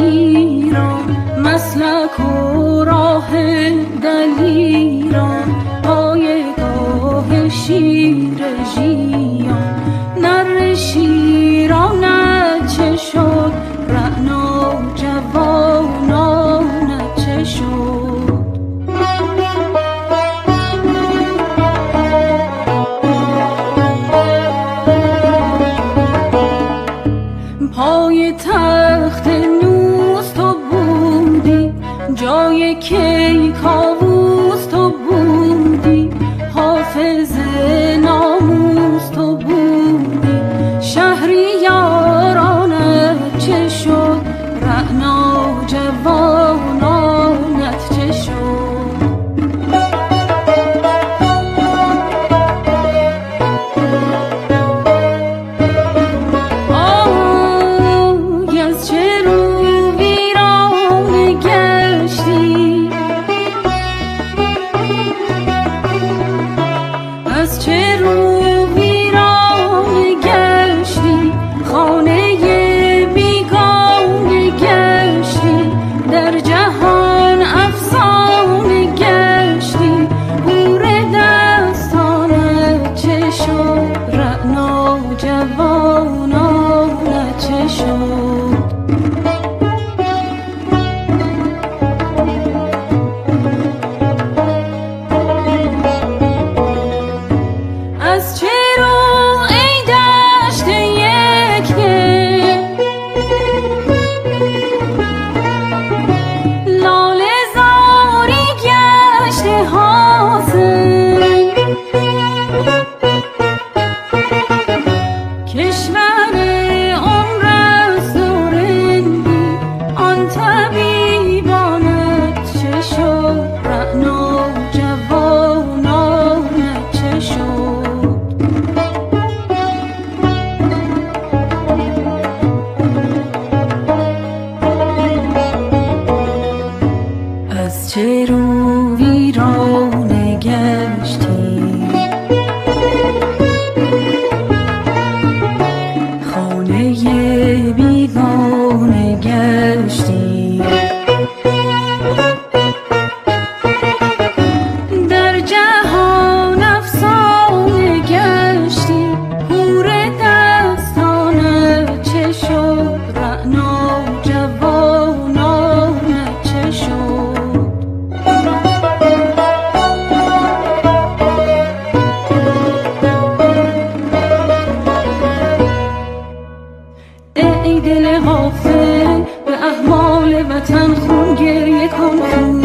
ایران، مسلک و راه دلیران، پایگاه شیر ژیان. نر شیرانت چه شد، رعنا جوانانت چه شد؟ پای تخت نوز تو بودی، جای کیکاووس تو بودی، حافظ ناموس تو بودی. شهریارانت چه شد، رعنا جوانانت چه شد؟ از چه رو ویران گشتی، خانه بیگانه گشتی، در جهان افسانه گشتی. حور دستانت چه شد، رعنا جوانانت چه شد؟ از چه رو ای دشت یک دل، لاله زاری گشته حاصل. کشور عمر است و رندی، آن طبیبانت چه شد، رعنا جوانانت چه شد؟ از چه رو ویرانه گشتی، خانه بیگانه گشتی، در جهان افسانه گشتی. حور دستانت چه شد، رعنا جوانانت چه شد؟ ای دل غافل، به احوال وطن خون گریه کن.